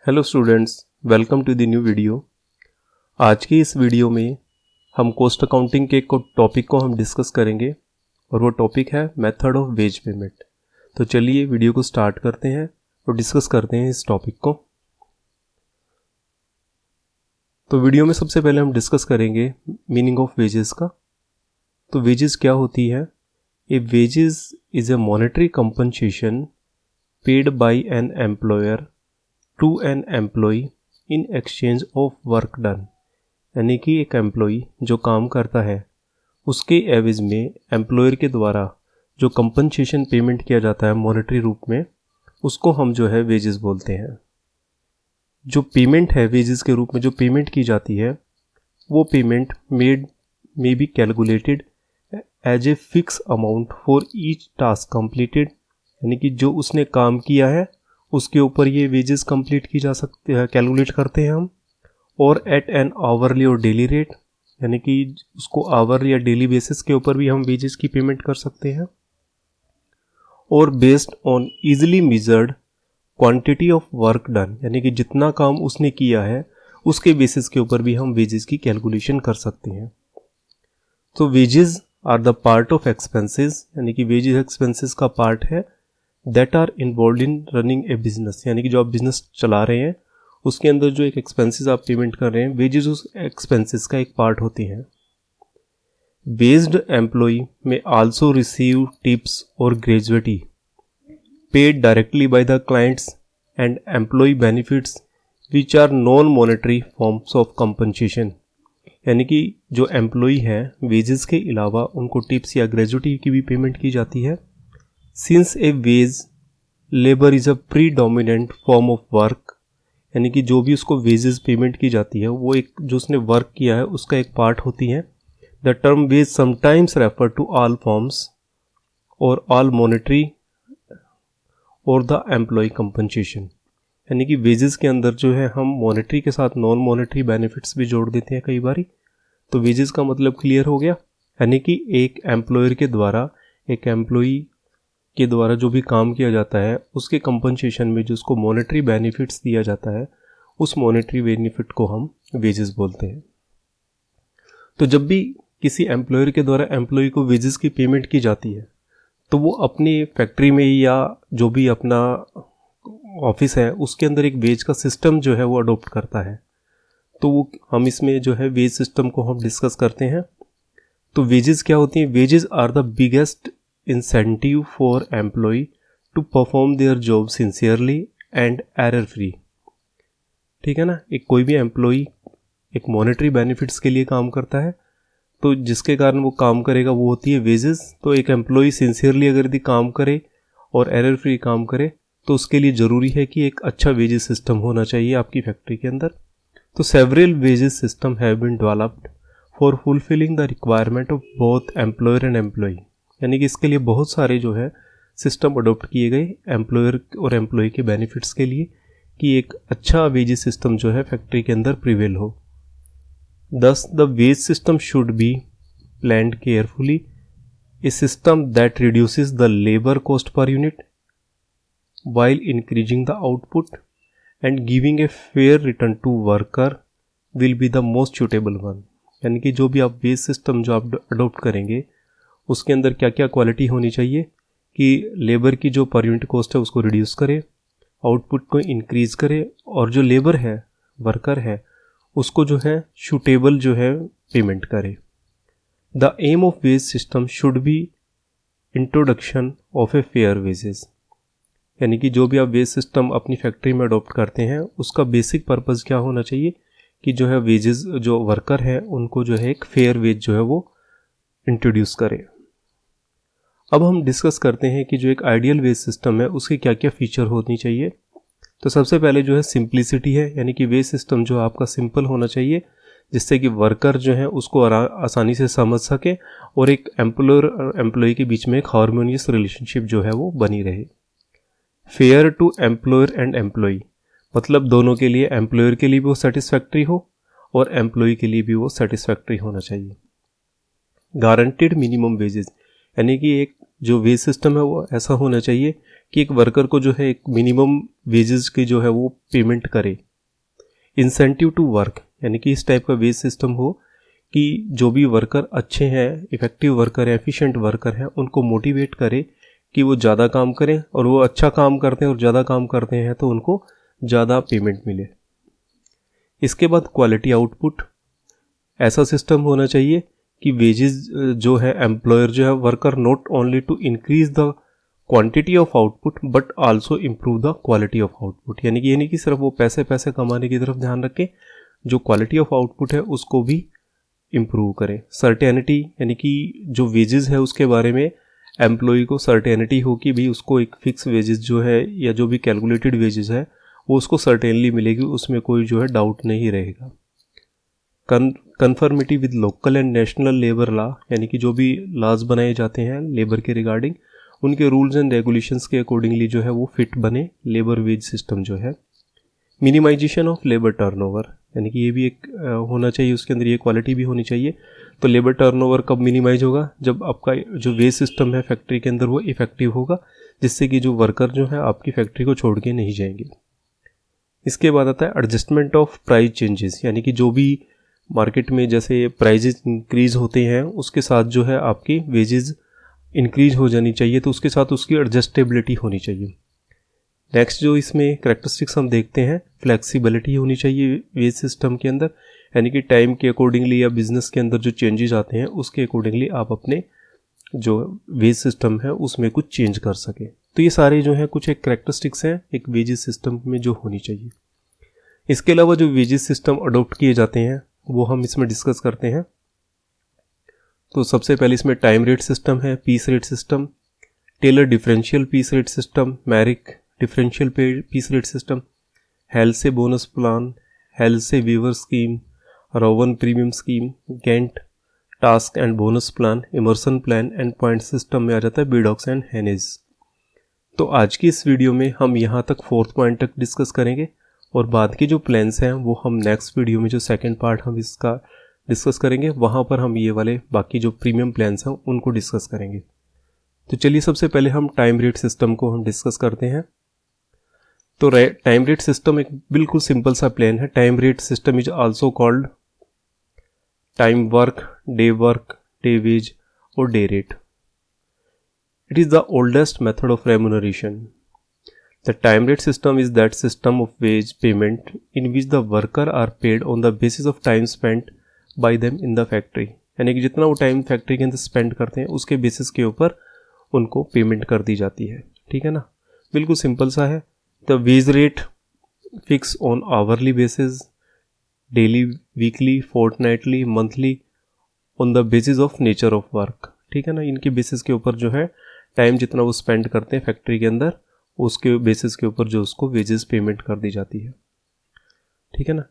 Hello students, welcome to the new video. आज की इस वीडियो में हम कॉस्ट अकाउंटिंग के टॉपिक को हम डिस्कस करेंगे और वो टॉपिक है मेथड ऑफ वेज पेमेंट। तो चलिए वीडियो को स्टार्ट करते हैं और डिस्कस करते हैं इस टॉपिक को। तो वीडियो में सबसे पहले हम डिस्कस करेंगे मीनिंग ऑफ वेजेस का। तो वेजेस क्या होती है? A wages is a monetary compensation paid by an employer to an employee in exchange of work done. यानी कि एक एम्प्लॉई जो काम करता है उसके एवज में एम्प्लॉयर के द्वारा जो कंपनसेशन पेमेंट किया जाता है मॉनेटरी रूप में, उसको हम जो है वेजेस बोलते हैं। जो पेमेंट है वेजेस के रूप में जो पेमेंट की जाती है वो payment may be calculated as a fix amount for each task completed. यानी कि जो उसने काम किया है उसके ऊपर ये वेजेस कंप्लीट की जा सकती है, कैलकुलेट करते हैं हम। और एट एन आवरली और डेली रेट, यानी कि उसको आवर या डेली बेसिस के ऊपर भी हम वेजेस की पेमेंट कर सकते हैं। और based on easily measured quantity of work done, यानी कि जितना काम उसने किया है उसके बेसिस के ऊपर भी हम वेजेस की कैलकुलेशन कर सकते हैं। तो wages are the part of expenses, यानी कि वेजेस एक्सपेंसेस का पार्ट है that are involve in running a business. यानी कि जो आप बिजनेस चला रहे हैं उसके अंदर जो एक एक्सपेंसेस आप पेमेंट कर रहे हैं, वेजेस उस एक्सपेंसेस का एक पार्ट होती हैं। Waged employee may also receive tips or gratuity paid directly by the clients and employ benefits which are non monetary forms of compensation. यानी कि जो एम्प्लॉई है वेजेस के अलावा उनको टिप्स या ग्रेजुएटी की भी पेमेंट की जाती है। Since a wage labor is a predominant form of work, यानी कि जो भी उसको वेजेस पेमेंट की जाती है वो एक जो उसने वर्क किया है उसका एक पार्ट होती है। The term wage sometimes refer to all forms or all monetary or the employ compensation. यानी कि वेजेस के अंदर जो है हम मॉनेटरी के साथ नॉन मॉनेटरी बेनिफिट्स भी जोड़ देते हैं कई बारी। तो वेजेस का मतलब क्लियर हो गया, यानी कि एक एम्प्लॉयर के द्वारा एक एम्प्लॉई के द्वारा जो भी काम किया जाता है उसके कंपनसेशन में जो उसको मॉनेटरी बेनिफिट्स दिया जाता है उस मॉनेटरी बेनिफिट को हम वेजेस बोलते हैं। तो जब भी किसी एम्प्लॉयर के द्वारा एम्प्लॉय को वेजेस की पेमेंट की जाती है तो वो अपनी फैक्ट्री में या जो भी अपना ऑफिस है उसके अंदर एक वेज का सिस्टम जो है वो अडोप्ट करता है। तो वो हम इसमें जो है वेज सिस्टम को हम डिस्कस करते हैं। तो वेजेस क्या होती हैं? Wages are the biggest incentive for employ to perform their job sincerely and error free. ठीक है ना, एक कोई भी एम्प्लॉय एक मॉनेटरी बेनिफिट्स के लिए काम करता है तो जिसके कारण वो काम करेगा वो होती है वेजेस। तो एक एम्प्लॉय सिंसियरली अगर यदि काम करे और एरर फ्री काम करे तो उसके लिए ज़रूरी है कि एक अच्छा वेजेस सिस्टम होना चाहिए आपकी फैक्ट्री के अंदर। तो several wages system have been developed for fulfilling the requirement of both employer and employ. यानी कि इसके लिए बहुत सारे जो है सिस्टम अडोप्ट किए गए एम्प्लॉयर और एम्प्लॉय के बेनिफिट्स के लिए कि एक अच्छा वेजेस सिस्टम जो है फैक्ट्री के अंदर प्रिवेल हो। दस the ways system should B planned carefully, A system that reduces the labour cost per unit while increasing the output and giving a fair return to worker will be the most suitable one। यानी कि जो भी आप wage system जो आप adopt करेंगे उसके अंदर क्या क्या क्वालिटी होनी चाहिए कि लेबर की जो पर यूनिट कॉस्ट है उसको रिड्यूस करे, आउटपुट को इंक्रीज करे और जो लेबर है वर्कर है उसको जो है सूटेबल जो है पेमेंट करे। The aim of wage system should be introduction of a fair wages. यानी कि जो भी आप वेज सिस्टम अपनी फैक्ट्री में अडॉप्ट करते हैं उसका बेसिक पर्पस क्या होना चाहिए कि जो है वेजेस जो वर्कर है उनको जो है एक फेयर वेज जो है वो इंट्रोड्यूस करे। अब हम डिस्कस करते हैं कि जो एक आइडियल वेज सिस्टम है उसके क्या क्या फीचर होनी चाहिए। तो सबसे पहले जो है सिंप्लिसिटी है, यानी कि वेज सिस्टम जो आपका सिंपल होना चाहिए जिससे कि वर्कर जो है उसको आसानी से समझ सके और एक एम्प्लॉयर और एम्प्लॉय के बीच में एक हार्मोनियस रिलेशनशिप जो है वो बनी रहे। Fair to employer and employ, मतलब दोनों के लिए, एम्प्लॉयर के लिए भी वो सेटिस्फैक्ट्री हो और एम्प्लॉय के लिए भी वो सेटिस्फैक्ट्री होना चाहिए। गारंटेड मिनिमम वेजेस, यानी कि एक जो वेज सिस्टम है वो ऐसा होना चाहिए कि एक वर्कर को जो है एक मिनिमम वेजेस की जो है वो पेमेंट करे। इंसेंटिव टू वर्क, यानी कि इस टाइप का वेज सिस्टम हो कि जो भी वर्कर अच्छे हैं, इफेक्टिव वर्कर हैं, एफिशिएंट वर्कर हैं, उनको मोटिवेट करे कि वो ज़्यादा काम करें, और वो अच्छा काम करते हैं और ज़्यादा काम करते हैं तो उनको ज़्यादा पेमेंट मिले। इसके बाद क्वालिटी आउटपुट, ऐसा सिस्टम होना चाहिए कि वेजेस जो है एम्प्लॉयर जो है worker not only to increase the quantity of output but also improve the quality of output, यानी कि ये नहीं कि सिर्फ वो पैसे कमाने की तरफ ध्यान रखें, जो क्वालिटी ऑफ आउटपुट है उसको भी इम्प्रूव करें। सर्टेनिटी, यानी कि जो वेजेस है उसके बारे में एम्प्लॉय को सर्टेनिटी हो कि भी उसको एक फिक्स वेजेस जो है या जो भी कैलकुलेटेड वेजेस है वो उसको सर्टेनली मिलेगी, उसमें कोई जो है डाउट नहीं रहेगा। Conformity with local and national labour law, यानी कि जो भी लॉज बनाए जाते हैं लेबर के रिगार्डिंग, उनके रूल्स एंड रेगुलेशंस के अकॉर्डिंगली जो है वो फिट बने लेबर वेज सिस्टम जो है। मिनिमाइजेशन ऑफ लेबर टर्नओवर, यानी कि ये भी एक होना चाहिए, उसके अंदर ये क्वालिटी भी होनी चाहिए। तो लेबर टर्नओवर कब मिनिमाइज होगा? जब आपका जो वेज सिस्टम है फैक्ट्री के अंदर वो इफेक्टिव होगा, जिससे कि जो वर्कर जो है आपकी फैक्ट्री को छोड़ के नहीं जाएंगे। इसके बाद आता है एडजस्टमेंट ऑफ प्राइस चेंजेस, यानी कि जो भी मार्केट में जैसे प्राइजेस इंक्रीज होते हैं उसके साथ जो है आपकी वेजेस इंक्रीज हो जानी चाहिए, तो उसके साथ उसकी एडजस्टेबिलिटी होनी चाहिए। नेक्स्ट जो इसमें कैरेक्टरिस्टिक्स हम देखते हैं, फ्लेक्सिबिलिटी होनी चाहिए वेज सिस्टम के अंदर, यानी कि टाइम के अकॉर्डिंगली या बिजनेस के अंदर जो चेंजेस आते हैं उसके अकॉर्डिंगली आप अपने जो वेज सिस्टम है उसमें कुछ चेंज कर सकें। तो ये सारे जो हैं कुछ एक कैरेक्टरिस्टिक्स हैं एक वेजेस सिस्टम में जो होनी चाहिए। इसके अलावा जो वेजेस सिस्टम अडोप्ट किए जाते हैं वो हम इसमें डिस्कस करते हैं। तो सबसे पहले इसमें टाइम रेट सिस्टम है, piece rate system, Taylor differential piece rate system, Merrick differential piece rate system, Halsey bonus plan, Halsey Weir scheme, Rowan premium scheme, Gantt task and bonus plan, Emerson plan and point system में आ जाता है बिडॉक्स and हेनेज। तो आज की इस video में हम यहाँ तक 4th पॉइंट तक डिस्कस करेंगे, और बाद के जो प्लान्स हैं वो हम नेक्स्ट वीडियो में जो सेकंड पार्ट हम इसका डिस्कस करेंगे वहाँ पर हम ये वाले बाकी जो प्रीमियम प्लान्स हैं उनको डिस्कस करेंगे। तो चलिए सबसे पहले हम टाइम रेट सिस्टम को हम डिस्कस करते हैं। तो टाइम रेट सिस्टम एक बिल्कुल सिंपल सा प्लान है। Time rate system is also called time work, day wage और day rate. It is the oldest method of remuneration. The time rate system is that system of wage payment in which the worker are paid on the basis of time spent by them in the factory. यानी कि जितना वो time factory के अंदर spend करते हैं उसके basis के ऊपर उनको पेमेंट कर दी जाती है। ठीक है ना, बिल्कुल सिंपल सा है। The wage rate fix on hourly basis, daily, weekly, fortnightly, monthly, on the basis of nature of work. ठीक है ना, इनके बेसिस के ऊपर जो है टाइम जितना वो स्पेंड करते हैं फैक्ट्री के अंदर उसके बेसिस के ऊपर जो उसको वेजेस पेमेंट कर दी जाती है। ठीक है ना,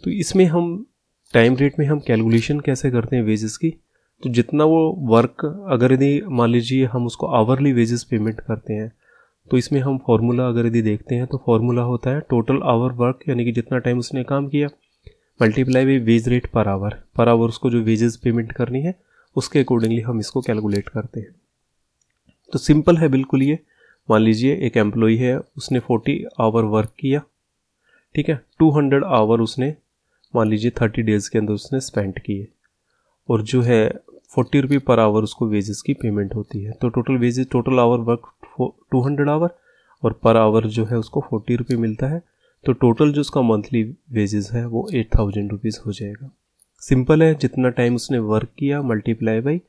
तो इसमें हम टाइम रेट में हम कैलकुलेशन कैसे करते हैं वेजेस की? तो जितना वो वर्क, अगर यदि मान लीजिए हम उसको आवरली वेजेस पेमेंट करते हैं तो इसमें हम फॉर्मूला अगर यदि देखते हैं तो फॉर्मूला होता है टोटल आवर वर्क, यानी कि जितना टाइम उसने काम किया, multiply by veg rate per hour उसको जो वेजेस पेमेंट करनी है उसके अकॉर्डिंगली हम इसको कैलकुलेट करते हैं। तो सिंपल है बिल्कुल ये। मान लीजिए एक एम्प्लॉई है, उसने 40 आवर वर्क किया, ठीक है, 200 आवर उसने मान लीजिए 30 डेज़ के अंदर उसने स्पेंड किए, और जो है 40 रुपये पर आवर उसको वेजेस की पेमेंट होती है। तो total wages, total hour work 200 hour और पर आवर जो है उसको 40 रुपये मिलता है। तो टोटल जो उसका मंथली वेजेस है वो 8000 रुपीज़ हो जाएगा। सिंपल है, जितना टाइम उसने वर्क किया मल्टीप्लाई बाई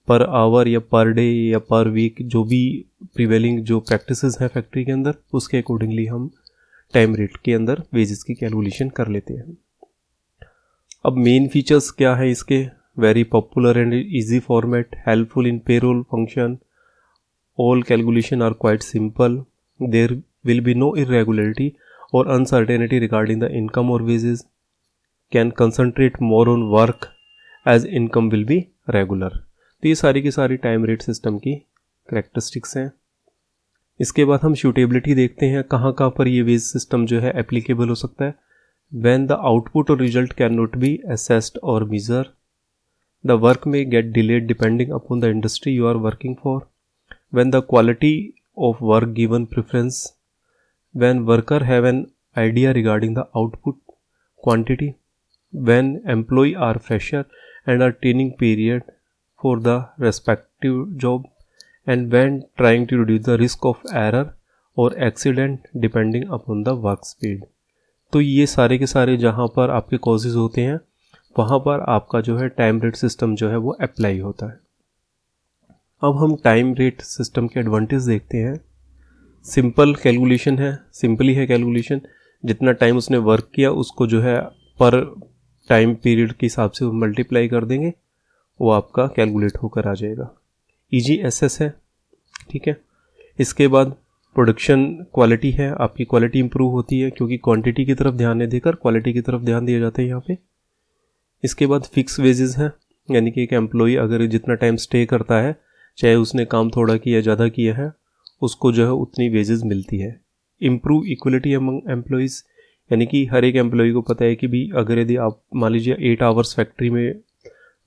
पर आवर या पर डे या पर वीक, जो भी प्रिवेलिंग जो प्रैक्टिसेस हैं फैक्ट्री के अंदर, उसके अकॉर्डिंगली हम टाइम रेट के अंदर वेजेस की कैलकुलेशन कर लेते हैं। अब मेन फीचर्स क्या है इसके? Very popular and easy format, helpful in payroll function, all calculation are quite simple, there will be no irregularity or uncertainty regarding the income or wages, can concentrate more on work as income will be regular. तो ये सारी की सारी time rate system की characteristics हैं। इसके बाद हम सूटेबिलिटी देखते हैं, कहाँ कहाँ पर ये वेज सिस्टम जो है एप्लीकेबल हो सकता है। When the output or result can not be assessed or measure, the work may get delayed depending upon the industry you are working for, when the quality of work given preference when worker have an idea regarding the output quantity, when employee are fresher and are training period for the respective job, and when trying to reduce the risk of error or accident depending upon the work speed। तो ये सारे के सारे जहाँ पर आपके causes होते हैं वहाँ पर आपका जो है टाइम रेट सिस्टम जो है वो अप्लाई होता है। अब हम टाइम रेट सिस्टम के एडवांटेज देखते हैं। सिंपल कैलकुलेशन है, सिंपली है कैलकुलेशन, जितना टाइम उसने वर्क किया उसको जो है पर टाइम पीरियड के हिसाब से मल्टीप्लाई कर देंगे, वो आपका कैलकुलेट होकर आ जाएगा। EGSS है, ठीक है। इसके बाद प्रोडक्शन क्वालिटी है, आपकी क्वालिटी इंप्रूव होती है क्योंकि क्वांटिटी की तरफ ध्यान नहीं देकर क्वालिटी की तरफ ध्यान दिया जाता है यहाँ पे। इसके बाद फिक्स वेजेस है, यानी कि एक एम्प्लॉई अगर जितना टाइम स्टे करता है, चाहे उसने काम थोड़ा किया ज़्यादा किया है, उसको जो है उतनी वेजेस मिलती है। इम्प्रूव इक्वलिटी अमंग एम्प्लॉयज़, यानी कि हर एक एम्प्लॉई को पता है कि भी अगर यदि आप मान लीजिए 8 आवर्स फैक्ट्री में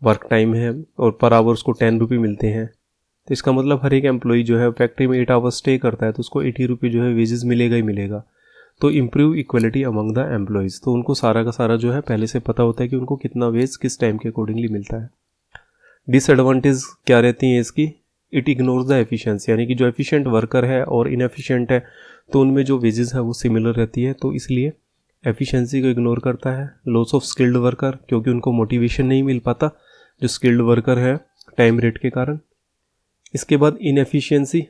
वर्क टाइम है और पर आवर्स को 10 रुपये मिलते हैं, तो इसका मतलब हर एक एम्प्लॉई जो है फैक्ट्री में 8 आवर्स स्टे करता है तो उसको 80 रुपये जो है वेजेस मिलेगा ही मिलेगा। तो improve equality among the employees, तो उनको सारा का सारा जो है पहले से पता होता है कि उनको कितना वेज किस टाइम के अकॉर्डिंगली मिलता है। डिसएडवांटेज क्या रहती है इसकी? इट इग्नोर्स द एफिशिएंसी, यानी कि जो एफिशिएंट वर्कर है और इनएफिशिएंट है तो उनमें जो वेजेस है वो सिमिलर रहती है, तो इसलिए एफिशिएंसी को इग्नोर करता है। लॉस ऑफ स्किल्ड वर्कर, क्योंकि उनको मोटिवेशन नहीं मिल पाता जो स्किल्ड वर्कर है टाइम रेट के कारण। इसके बाद इनएफिशिएंसी,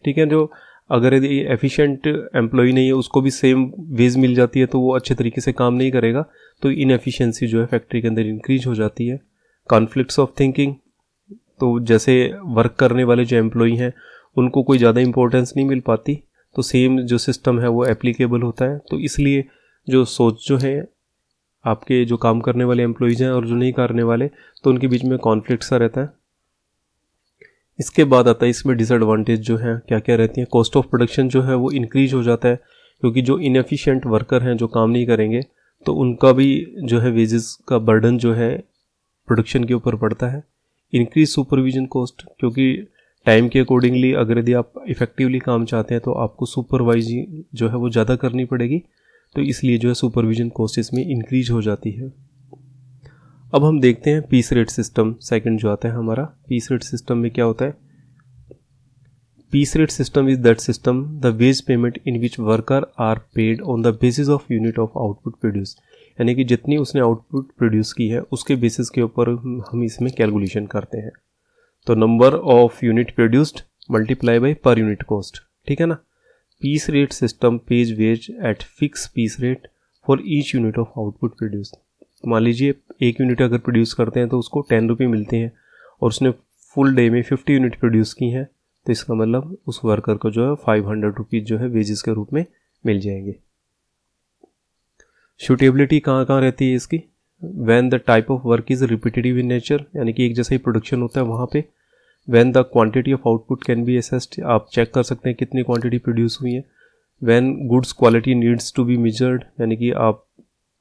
ठीक है, जो अगर यदि एफिशिएंट एम्प्लॉय नहीं है उसको भी सेम वेज मिल जाती है तो वो अच्छे तरीके से काम नहीं करेगा, तो इनएफिशिएंसी जो है फैक्ट्री के अंदर इंक्रीज हो जाती है। कॉन्फ्लिक्ट्स ऑफ थिंकिंग, तो जैसे वर्क करने वाले जो एम्प्लॉय हैं उनको कोई ज़्यादा इंपॉर्टेंस नहीं मिल पाती, तो सेम जो सिस्टम है वो एप्लीकेबल होता है, तो इसलिए जो सोच जो है आपके जो काम करने वाले एम्प्लॉयज़ हैं और जो नहीं करने वाले, तो उनके बीच में कॉन्फ्लिक्ट सा रहता है। इसके बाद आता है इसमें डिसएडवांटेज जो है क्या क्या रहती है। कॉस्ट ऑफ प्रोडक्शन जो है वो इंक्रीज हो जाता है, क्योंकि जो इनएफिशिएंट वर्कर हैं जो काम नहीं करेंगे तो उनका भी जो है वेजेस का बर्डन जो है प्रोडक्शन के ऊपर पड़ता है। इंक्रीज सुपरविजन कॉस्ट, क्योंकि टाइम के अकॉर्डिंगली अगर यदि आप इफेक्टिवली काम चाहते हैं तो आपको सुपरवाइजिंग जो है वो ज़्यादा करनी पड़ेगी, तो इसलिए जो है सुपरविजन कॉस्ट इसमें इंक्रीज हो जाती है। अब हम देखते हैं पीस रेट सिस्टम, सेकंड जो आता है हमारा। पीस रेट सिस्टम में क्या होता है? Piece rate system is that system the wage payment in which worker are paid on the basis of unit of output produce, यानी कि जितनी उसने आउटपुट प्रोड्यूस की है उसके बेसिस के ऊपर हम इसमें कैलकुलेशन करते हैं। तो number of unit produced multiply by per unit cost, ठीक है ना। Piece rate system pays wage at fix piece rate for each unit of output produce. मान लीजिए 1 यूनिट अगर प्रोड्यूस करते हैं तो उसको 10 रुपये मिलते हैं और उसने फुल डे में 50 यूनिट प्रोड्यूस की हैं, तो इसका मतलब उस वर्कर को जो है 500 रुपीज़ जो है वेजेस के रूप में मिल जाएंगे। सूटेबिलिटी कहाँ कहाँ रहती है इसकी? When the type of work is repetitive in nature, यानी कि एक जैसा ही प्रोडक्शन होता है वहाँ पे। When the quantity of output can be assessed, आप चेक कर सकते हैं कितनी क्वांटिटी प्रोड्यूस हुई है। When goods quality needs to be measured, यानी कि आप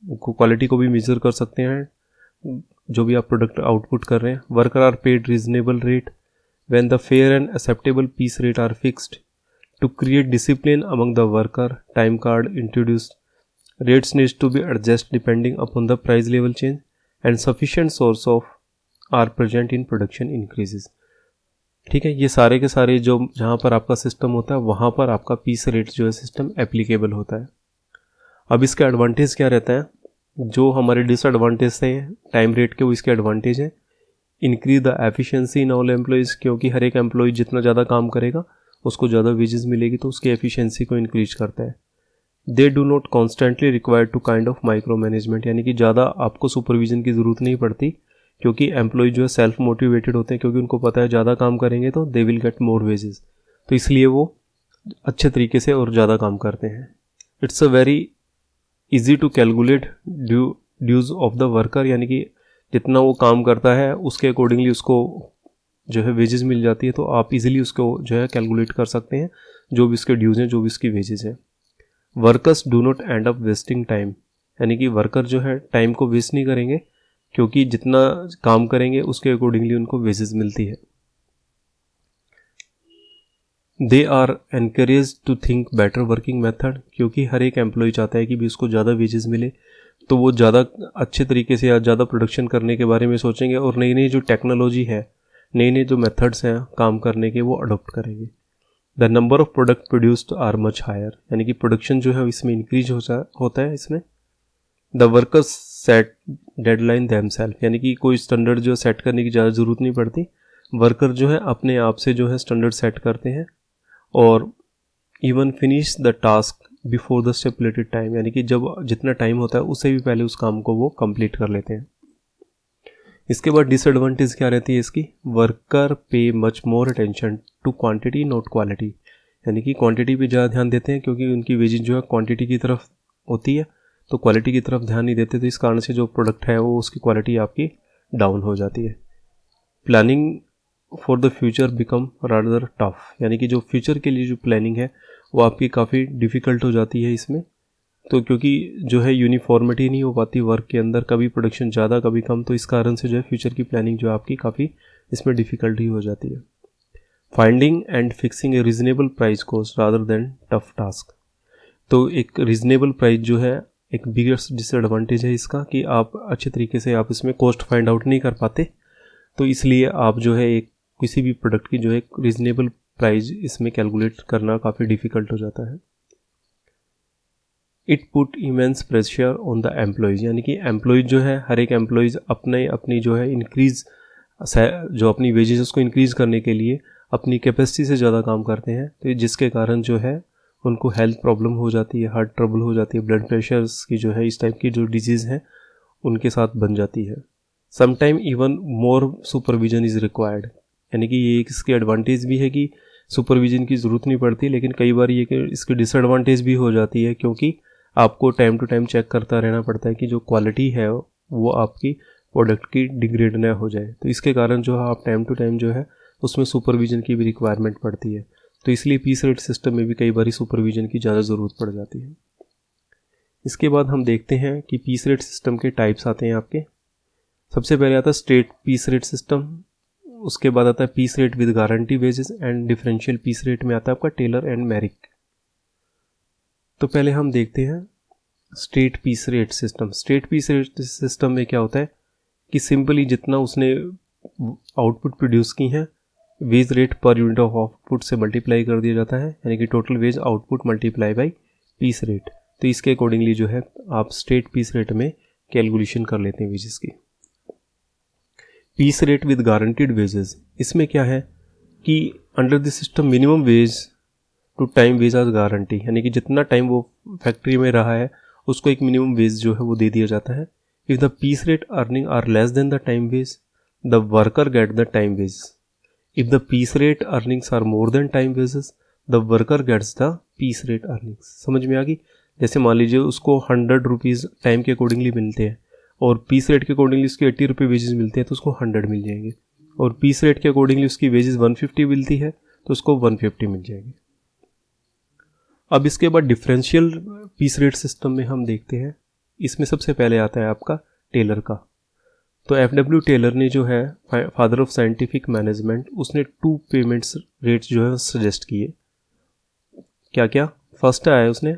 क्वालिटी को भी मेजर कर सकते हैं जो भी आप प्रोडक्ट आउटपुट कर रहे हैं। Worker are paid reasonable rate. When the fair and acceptable piece rate are fixed to create discipline among the worker. Time card introduced. Rates needs to be adjusted depending upon the price level change and sufficient source of are present in production increases। ठीक है, ये सारे के सारे जो जहाँ पर आपका सिस्टम होता है वहाँ पर आपका पीस रेट जो है सिस्टम एप्लीकेबल होता है। अब इसका एडवांटेज क्या रहता है? जो हमारे डिसएडवांटेज थे टाइम रेट के वो इसके एडवांटेज है। Increase the efficiency in all employees, क्योंकि हर एक एम्प्लॉय जितना ज़्यादा काम करेगा उसको ज़्यादा वेजेस मिलेगी, तो उसकी एफिशिएंसी को इंक्रीज करता है। They do not constantly require to kind of micro management, यानी कि ज़्यादा आपको सुपरविजन की ज़रूरत नहीं पड़ती, क्योंकि एम्प्लॉय जो है सेल्फ मोटिवेटेड होते हैं, क्योंकि उनको पता है ज़्यादा काम करेंगे तो they will get more wages, तो इसलिए वो अच्छे तरीके से और ज़्यादा काम करते हैं। It's a very easy to calculate dues of the worker, यानी कि जितना वो काम करता है उसके अकॉर्डिंगली उसको जो है वेजेस मिल जाती है, तो आप इजीली उसको जो है कैलकुलेट कर सकते हैं जो भी इसके ड्यूज हैं, जो भी इसकी वेजेस हैं। Workers do not and up wasting time, यानी कि वर्कर जो है टाइम को वेस्ट नहीं करेंगे, क्योंकि जितना काम करेंगे उसके अकॉर्डिंगली उनको वेजेस मिलती है। They are encourage to think better working method, क्योंकि हर एक एम्प्लॉय चाहता है कि भी उसको ज़्यादा वेजेस मिले, तो वो ज़्यादा अच्छे तरीके से या ज़्यादा प्रोडक्शन करने के बारे में सोचेंगे और नई नई जो टेक्नोलॉजी है, नए नए जो मेथड्स हैं काम करने के, वो अडोप्ट करेंगे। The number of product produced are much higher, यानी कि प्रोडक्शन जो है इसमें इंक्रीज होता है इसमें। The workers set deadline themself, यानी कि कोई स्टैंडर्ड जो सेट करने की ज़्यादा ज़रूरत नहीं पड़ती, वर्कर जो है अपने आप से जो है स्टैंडर्ड सेट करते हैं और even finish the task before the stipulated time, यानी कि जब जितना टाइम होता है उससे भी पहले उस काम को वो कंप्लीट कर लेते हैं। इसके बाद डिसएडवांटेज क्या रहती है इसकी, worker pay much more attention to quantity not quality, यानी कि क्वांटिटी पे ज़्यादा ध्यान देते हैं क्योंकि उनकी वेजेज जो है क्वांटिटी की तरफ होती है, तो क्वालिटी की तरफ ध्यान नहीं देते, तो इस कारण से जो प्रोडक्ट है वो उसकी क्वालिटी आपकी डाउन हो जाती है। Planning for the future become rather tough, यानी कि जो फ्यूचर के लिए जो प्लानिंग है वो आपकी काफ़ी डिफ़िकल्ट हो जाती है इसमें, तो क्योंकि जो है यूनिफॉर्मिटी नहीं हो पाती वर्क के अंदर, कभी प्रोडक्शन ज़्यादा कभी कम, तो इस कारण से जो है फ्यूचर की प्लानिंग जो है आपकी काफ़ी इसमें डिफ़िकल्टी हो जाती है। Finding and fixing A reasonable price cost rather than tough task, तो एक रीजनेबल प्राइस जो है एक बिगेस्ट डिसएडवांटेज है इसका कि आप अच्छे तरीके से आप इसमें कॉस्ट फाइंड आउट नहीं कर पाते, तो इसलिए आप जो है एक किसी भी प्रोडक्ट की जो है रीजनेबल प्राइस इसमें कैलकुलेट करना काफ़ी डिफ़िकल्ट हो जाता है। It put immense pressure on the employees, यानी कि एम्प्लॉयज़ जो है हर एक एम्प्लॉयज़ अपनी जो है इंक्रीज़ जो अपनी वेजेस उसको इंक्रीज़ करने के लिए अपनी कैपेसिटी से ज़्यादा काम करते हैं, तो जिसके कारण जो है उनको हेल्थ प्रॉब्लम हो जाती है, हार्ट ट्रबल हो जाती है, ब्लड प्रेशर्स की जो है इस टाइप की जो डिजीज़ हैं उनके साथ बन जाती है। Sometime even more supervision is required, यानी कि ये इसकी एडवांटेज भी है कि सुपरविजन की ज़रूरत नहीं पड़ती, लेकिन कई बार ये कि इसकी डिसएडवांटेज भी हो जाती है क्योंकि आपको टाइम टू टाइम चेक करता रहना पड़ता है कि जो क्वालिटी है वो आपकी प्रोडक्ट की डिग्रेड ना हो जाए, तो इसके कारण जो है आप टाइम टू टाइम जो है उसमें सुपरविजन की भी रिक्वायरमेंट पड़ती है, तो इसलिए पीस रेट सिस्टम में भी कई बार सुपरविजन की ज़्यादा ज़रूरत पड़ जाती है। इसके बाद हम देखते हैं कि पीस रेट सिस्टम के टाइप्स आते हैं आपके। सबसे पहले आता है स्ट्रेट पीस रेट सिस्टम, उसके बाद आता है piece rate with guarantee wages and differential piece rate में आता है आपका टेलर एंड मैरिक। तो पहले हम देखते हैं straight piece rate system. Straight piece rate system में क्या होता है कि सिंपली जितना उसने आउटपुट प्रोड्यूस की हैं wage rate per unit of output से मल्टीप्लाई कर दिया जाता है, यानी कि total wage output multiply by piece rate, तो इसके अकॉर्डिंगली जो है आप स्ट्रेट पीस रेट में कैलकुलेशन कर लेते हैं वेजेस की। Piece rate with guaranteed wages, इसमें क्या है कि under the system minimum wage to time wage as guarantee, यानी कि जितना टाइम वो फैक्ट्री में रहा है उसको एक मिनिमम वेज जो है वो दे दिया जाता है। If the piece rate earning are less than the time wage the worker get the time wage. If the piece rate earnings are more than time wages the worker gets the piece rate earnings. समझ में आ गई? जैसे मान लीजिए उसको 100 rupees time के accordingly मिलते हैं और पीस रेट के अकॉर्डिंगली उसके 80 रुपये वेजेस मिलते हैं तो उसको 100 मिल जाएंगे, और पीस रेट के अकॉर्डिंगली उसकी वेजेस 150 मिलती है तो उसको 150 मिल जाएगी। अब इसके बाद डिफरेंशियल पीस रेट सिस्टम में हम देखते हैं, इसमें सबसे पहले आता है आपका टेलर का। तो एफडब्ल्यू टेलर ने जो है फादर ऑफ साइंटिफिक मैनेजमेंट, उसने 2 पेमेंट्स रेट्स जो है सजेस्ट किए। क्या क्या? फर्स्ट आया उसने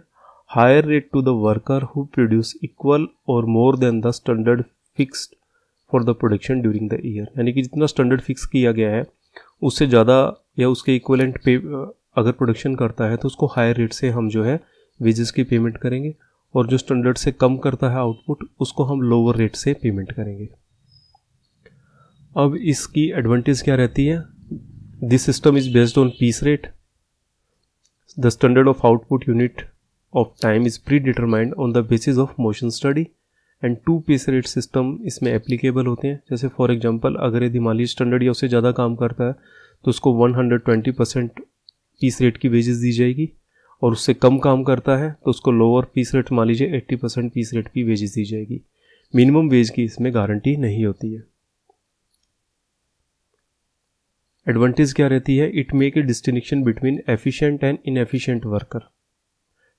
higher rate to the worker who produce equal और more than the standard fixed for the production during the year, यानी कि जितना स्टैंडर्ड फिक्स किया गया है उससे ज़्यादा या उसके इक्वलेंट पे अगर प्रोडक्शन करता है तो उसको हायर रेट से हम जो है वेजेस की पेमेंट करेंगे, और जो स्टैंडर्ड से कम करता है आउटपुट उसको हम लोअर रेट से पेमेंट करेंगे। अब इसकी एडवांटेज क्या रहती है? This system is based on piece rate, the standard of output unit of time is pre determined on the basis of motion study, and 2 piece rate system इसमें applicable होते हैं। जैसे फॉर एग्जांपल अगर यदि मान लीजिए स्टैंडर्ड या उससे ज़्यादा काम करता है तो उसको 120% पीस रेट की वेजेस दी जाएगी, और उससे कम काम करता है तो उसको लोअर पीस रेट मान लीजिए 80% पीस रेट की वेजेस दी जाएगी। मिनिमम वेज की इसमें गारंटी नहीं होती है। एडवांटेज क्या रहती है? It make a distinction between efficient and inefficient worker.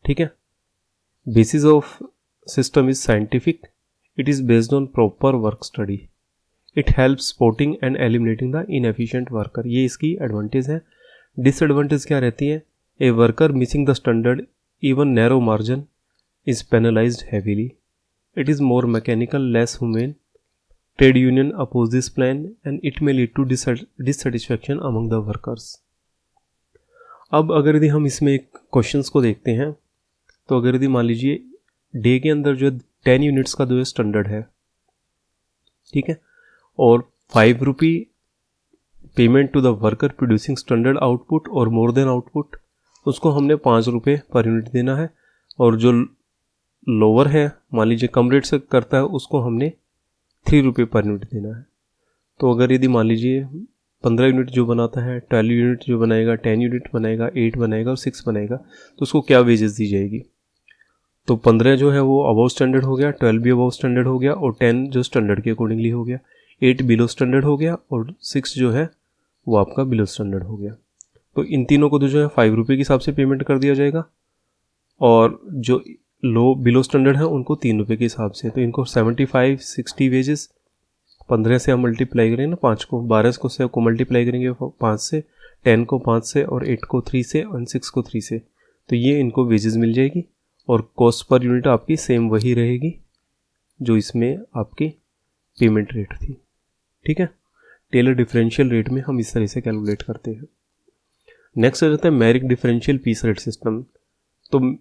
ठीक है, basis of system is scientific, it is based on proper work study, it helps spotting and eliminating the inefficient worker. ये इसकी एडवांटेज है। Disadvantage क्या रहती है? A worker missing the standard even narrow margin is penalised heavily, it is more mechanical, less human, trade union oppose this plan and it may lead to dissatisfaction among the workers. अब अगर यदि हम इसमें questions को देखते हैं, तो अगर यदि मान लीजिए डे के अंदर जो 10 यूनिट्स का जो है स्टैंडर्ड है, ठीक है, और 5 rupee payment to the worker producing standard output और मोर देन आउटपुट, उसको हमने 5 रुपये पर यूनिट देना है, और जो लोअर है मान लीजिए कम रेट से करता है उसको हमने 3 रुपये पर यूनिट देना है। तो अगर यदि मान लीजिए 15 यूनिट जो बनाता है, 12 यूनिट जो बनाएगा, 10 यूनिट बनाएगा, 8 बनाएगा और 6 बनाएगा, तो उसको क्या वेजेस दी जाएगी? तो 15 जो है वो अबव स्टैंडर्ड हो गया, 12 भी अबव स्टैंडर्ड हो गया, और 10 जो स्टैंडर्ड के अकॉर्डिंगली हो गया, 8 बिलो स्टैंडर्ड हो गया, और 6 जो है वो आपका बिलो स्टैंडर्ड हो गया। तो इन तीनों को तो जो है 5 रुपये के हिसाब से पेमेंट कर दिया जाएगा, और जो लो बिलो स्टैंडर्ड है उनको 3 रुपये के हिसाब से। तो इनको 75 60 वेजेस 15 से हम मल्टीप्लाई करेंगे ना, 5 को 12 को मल्टीप्लाई करेंगे 5 से, 10 को 5 से, और 8 को 3 से, और 6 को 3 से, तो ये इनको वेजेस मिल जाएगी। और कॉस्ट पर यूनिट आपकी सेम वही रहेगी जो इसमें आपकी पेमेंट रेट थी, ठीक है। टेलर डिफरेंशियल रेट में हम इस तरह से कैलकुलेट करते हैं। नेक्स्ट आ जाता है Merrick differential piece rate system. तो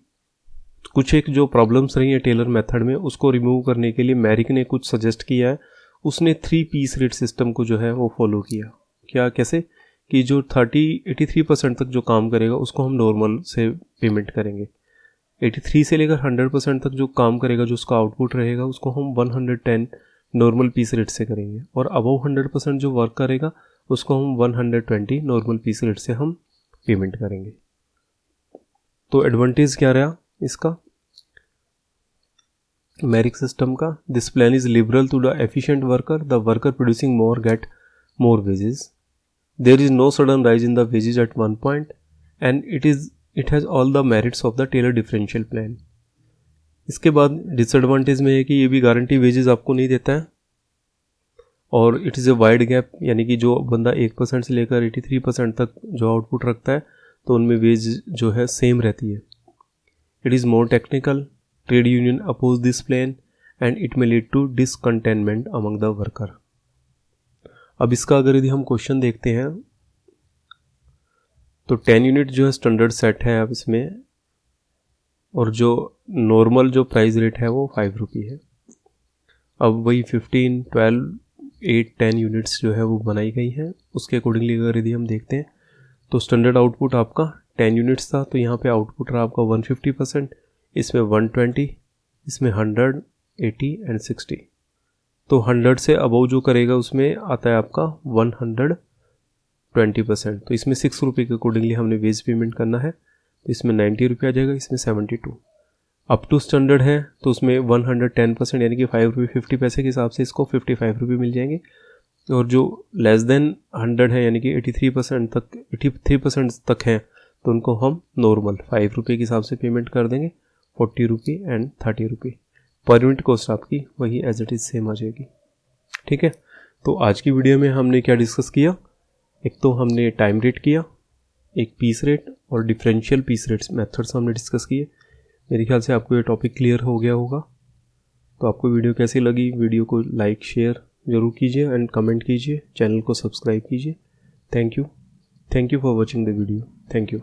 कुछ एक जो प्रॉब्लम्स रही है टेलर मेथड में, उसको रिमूव करने के लिए मैरिक ने कुछ सजेस्ट किया है। उसने 3 पीस रेट सिस्टम को जो है वो फॉलो किया। क्या, कैसे कि जो 83% तक जो काम करेगा उसको हम नॉर्मल से पेमेंट करेंगे, 83 से लेकर 100% तक जो काम करेगा, जो उसका आउटपुट रहेगा, उसको हम 110 नॉर्मल पीस रेट से करेंगे, और अबव 100% जो वर्क करेगा उसको हम 120 नॉर्मल पीस रेट से हम पेमेंट करेंगे। तो एडवांटेज क्या रहा इसका, मैरिक सिस्टम का? This plan is liberal to the efficient worker, the worker producing more get more wages, there is no sudden rise in the wages at one point, and it has all the merits of the Taylor differential plan. इसके बाद disadvantage में है कि ये भी guarantee wages आपको नहीं देता है, और it is a wide gap, यानी कि जो बंदा 1% से लेकर 83% तक जो आउटपुट रखता है तो उनमें वेज जो है सेम रहती है। It is more technical, trade union oppose this plan and it may lead to discontentment among the worker. अब इसका अगर यदि हम क्वेश्चन देखते हैं, तो 10 यूनिट जो है स्टैंडर्ड सेट है अब इसमें, और जो नॉर्मल जो प्राइस रेट है वो 5 रुपये है। अब वही 15, 12, 8, 10 यूनिट्स जो है वो बनाई गई हैं। उसके अकॉर्डिंगली अगर यदि हम देखते हैं तो स्टैंडर्ड आउटपुट आपका 10 यूनिट्स था, तो यहाँ पे आउटपुट रहा आपका 150%, इसमें 120, इसमें 100, 80 एंड 60। तो 100 से अबव जो करेगा उसमें आता है आपका 120%। तो इसमें 6 रुपये के अकॉर्डिंगली हमने वेज पेमेंट करना है, तो इसमें 90 रुपये आ जाएगा, इसमें 72। अप टू स्टैंडर्ड है तो उसमें 110% यानी कि 5 रुपये 50 पैसे के हिसाब से इसको 55 रुपये मिल जाएंगे, और जो लेस देन 100 है यानी कि 83% तक है तो उनको हम नॉर्मल 5 रुपये के हिसाब से पेमेंट कर देंगे, 40 रुपये एंड 30 रुपये। पर यूनिट कॉस्ट आपकी वही एज इट इज़ सेम आ जाएगी, ठीक है। तो आज की वीडियो में हमने क्या डिस्कस किया, एक तो हमने टाइम रेट किया, एक पीस रेट और डिफरेंशियल पीस रेट्स मेथड्स हमने डिस्कस किए। मेरे ख्याल से आपको ये टॉपिक क्लियर हो गया होगा। तो आपको वीडियो कैसी लगी, वीडियो को लाइक शेयर ज़रूर कीजिए एंड कमेंट कीजिए, चैनल को सब्सक्राइब कीजिए। Thank you for watching the video. Thank you.